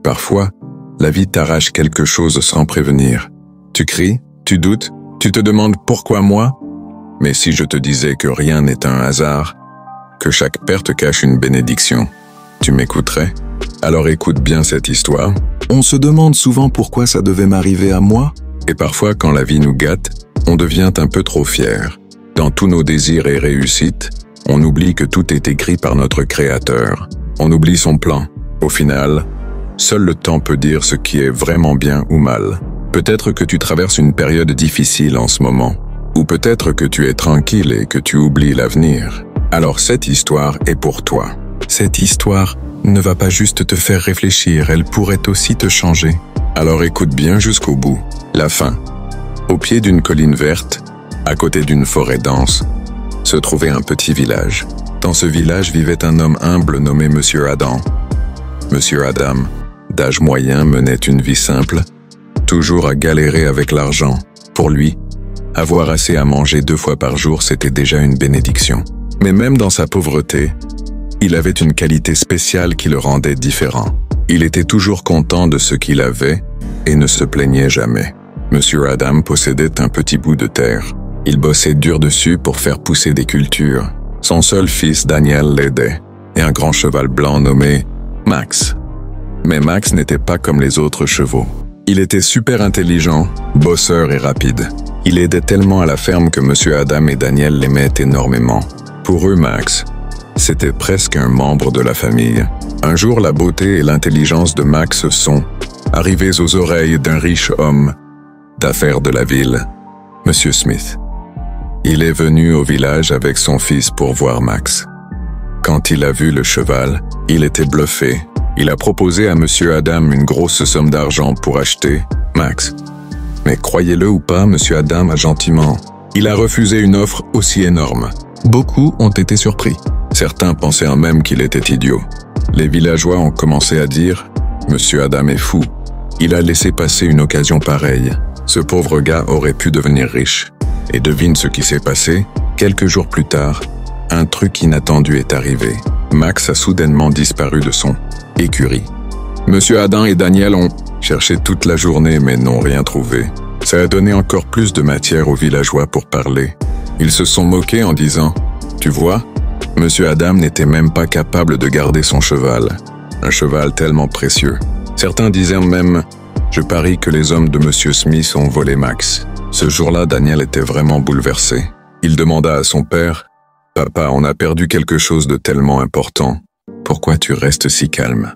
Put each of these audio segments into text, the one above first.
parfois, la vie t'arrache quelque chose sans prévenir. Tu cries, tu doutes, tu te demandes pourquoi moi? Mais si je te disais que rien n'est un hasard, que chaque perte cache une bénédiction, tu m'écouterais? Alors écoute bien cette histoire. On se demande souvent pourquoi ça devait m'arriver à moi. Et parfois, quand la vie nous gâte, on devient un peu trop fier. Dans tous nos désirs et réussites, on oublie que tout est écrit par notre Créateur. On oublie son plan. Au final, seul le temps peut dire ce qui est vraiment bien ou mal. Peut-être que tu traverses une période difficile en ce moment. Ou peut-être que tu es tranquille et que tu oublies l'avenir. Alors cette histoire est pour toi. Cette histoire ne va pas juste te faire réfléchir, elle pourrait aussi te changer. Alors écoute bien jusqu'au bout. La fin. Au pied d'une colline verte, à côté d'une forêt dense, se trouvait un petit village. Dans ce village vivait un homme humble nommé Monsieur Adam. Monsieur Adam, d'âge moyen, menait une vie simple, toujours à galérer avec l'argent. Pour lui, avoir assez à manger 2 fois par jour, c'était déjà une bénédiction. Mais même dans sa pauvreté, il avait une qualité spéciale qui le rendait différent. Il était toujours content de ce qu'il avait et ne se plaignait jamais. Monsieur Adam possédait un petit bout de terre. Il bossait dur dessus pour faire pousser des cultures. Son seul fils Daniel l'aidait, et un grand cheval blanc nommé Max. Mais Max n'était pas comme les autres chevaux. Il était super intelligent, bosseur et rapide. Il aidait tellement à la ferme que Monsieur Adam et Daniel l'aimaient énormément. Pour eux, Max, c'était presque un membre de la famille. Un jour, la beauté et l'intelligence de Max sont arrivées aux oreilles d'un riche homme d'affaires de la ville, Monsieur Smith. Il est venu au village avec son fils pour voir Max. Quand il a vu le cheval, il était bluffé. Il a proposé à Monsieur Adam une grosse somme d'argent pour acheter Max. Mais croyez-le ou pas, Monsieur Adam a gentiment. Il a refusé une offre aussi énorme. Beaucoup ont été surpris. Certains pensaient même qu'il était idiot. Les villageois ont commencé à dire « Monsieur Adam est fou. Il a laissé passer une occasion pareille. Ce pauvre gars aurait pu devenir riche. » Et devine ce qui s'est passé. Quelques jours plus tard, un truc inattendu est arrivé. Max a soudainement disparu de son écurie. Monsieur Adam et Daniel ont cherché toute la journée mais n'ont rien trouvé. Ça a donné encore plus de matière aux villageois pour parler. Ils se sont moqués en disant « Tu vois, Monsieur Adam n'était même pas capable de garder son cheval. Un cheval tellement précieux. » Certains disaient même « Je parie que les hommes de Monsieur Smith ont volé Max. » Ce jour-là, Daniel était vraiment bouleversé. Il demanda à son père « Papa, on a perdu quelque chose de tellement important. Pourquoi tu restes si calme ?»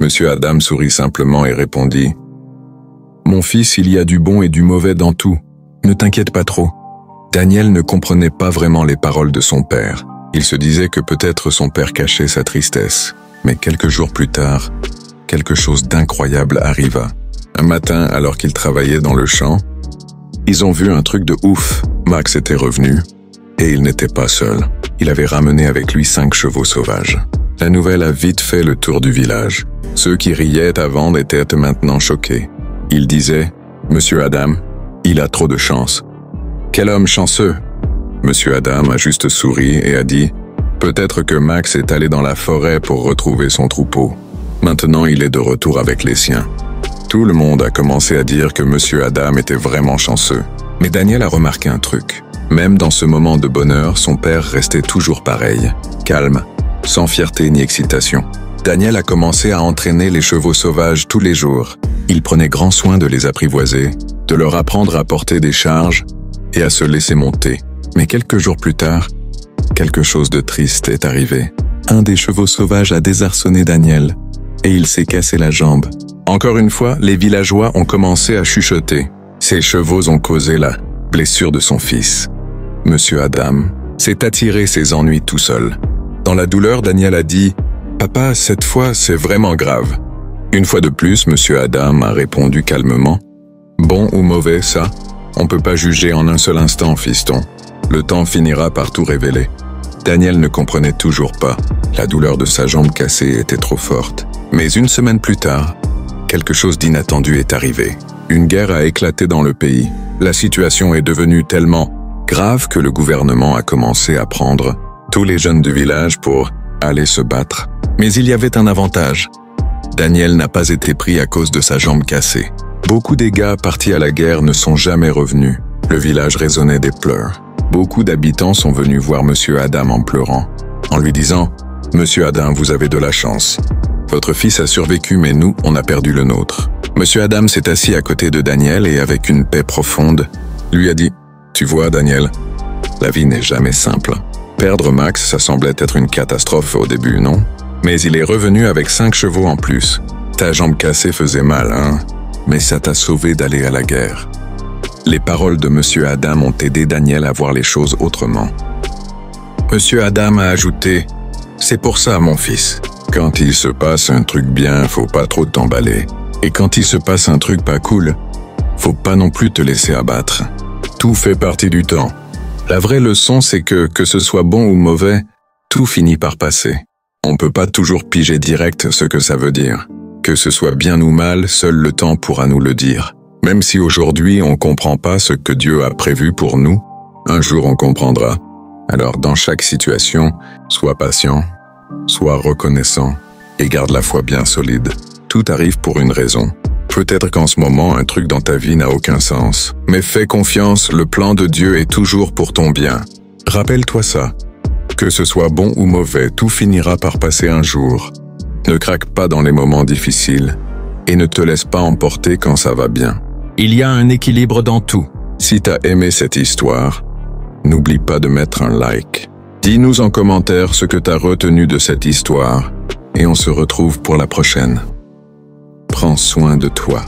Monsieur Adam sourit simplement et répondit « Mon fils, il y a du bon et du mauvais dans tout. Ne t'inquiète pas trop. » Daniel ne comprenait pas vraiment les paroles de son père. Il se disait que peut-être son père cachait sa tristesse. Mais quelques jours plus tard, quelque chose d'incroyable arriva. Un matin, alors qu'ils travaillaient dans le champ, ils ont vu un truc de ouf. Max était revenu, et il n'était pas seul. Il avait ramené avec lui 5 chevaux sauvages. La nouvelle a vite fait le tour du village. Ceux qui riaient avant étaient maintenant choqués. Ils disaient « Monsieur Adam, il a trop de chance. » Quel homme chanceux! Monsieur Adam a juste souri et a dit « Peut-être que Max est allé dans la forêt pour retrouver son troupeau. Maintenant, il est de retour avec les siens. » Tout le monde a commencé à dire que Monsieur Adam était vraiment chanceux. Mais Daniel a remarqué un truc. Même dans ce moment de bonheur, son père restait toujours pareil, calme, sans fierté ni excitation. Daniel a commencé à entraîner les chevaux sauvages tous les jours. Il prenait grand soin de les apprivoiser, de leur apprendre à porter des charges et à se laisser monter. Mais quelques jours plus tard, quelque chose de triste est arrivé. Un des chevaux sauvages a désarçonné Daniel et il s'est cassé la jambe. Encore une fois, les villageois ont commencé à chuchoter. Ces chevaux ont causé la blessure de son fils. Monsieur Adam s'est attiré ses ennuis tout seul. Dans la douleur, Daniel a dit « Papa, cette fois, c'est vraiment grave. » Une fois de plus, Monsieur Adam a répondu calmement « Bon ou mauvais, ça, on peut pas juger en un seul instant, fiston. Le temps finira par tout révéler. » Daniel ne comprenait toujours pas. La douleur de sa jambe cassée était trop forte. Mais une semaine plus tard, quelque chose d'inattendu est arrivé. Une guerre a éclaté dans le pays. La situation est devenue tellement grave que le gouvernement a commencé à prendre tous les jeunes du village pour aller se battre. Mais il y avait un avantage. Daniel n'a pas été pris à cause de sa jambe cassée. Beaucoup des gars partis à la guerre ne sont jamais revenus. Le village résonnait des pleurs. Beaucoup d'habitants sont venus voir Monsieur Adam en pleurant, en lui disant « Monsieur Adam, vous avez de la chance. Votre fils a survécu, mais nous, on a perdu le nôtre. » Monsieur Adam s'est assis à côté de Daniel et avec une paix profonde, lui a dit « Tu vois, Daniel, la vie n'est jamais simple. Perdre Max, ça semblait être une catastrophe au début, non? Mais il est revenu avec 5 chevaux en plus. Ta jambe cassée faisait mal, hein? Mais ça t'a sauvé d'aller à la guerre. » Les paroles de Monsieur Adam ont aidé Daniel à voir les choses autrement. Monsieur Adam a ajouté « C'est pour ça, mon fils. Quand il se passe un truc bien, faut pas trop t'emballer. Et quand il se passe un truc pas cool, faut pas non plus te laisser abattre. Tout fait partie du temps. La vraie leçon, c'est que ce soit bon ou mauvais, tout finit par passer. On peut pas toujours piger direct ce que ça veut dire. Que ce soit bien ou mal, seul le temps pourra nous le dire. Même si aujourd'hui on comprend pas ce que Dieu a prévu pour nous, un jour on comprendra. Alors dans chaque situation, sois patient, sois reconnaissant et garde la foi bien solide. Tout arrive pour une raison. Peut-être qu'en ce moment, un truc dans ta vie n'a aucun sens. Mais fais confiance, le plan de Dieu est toujours pour ton bien. Rappelle-toi ça. Que ce soit bon ou mauvais, tout finira par passer un jour. Ne craque pas dans les moments difficiles et ne te laisse pas emporter quand ça va bien. Il y a un équilibre dans tout. Si t'as aimé cette histoire, n'oublie pas de mettre un like. Dis-nous en commentaire ce que t'as retenu de cette histoire et on se retrouve pour la prochaine. Prends soin de toi.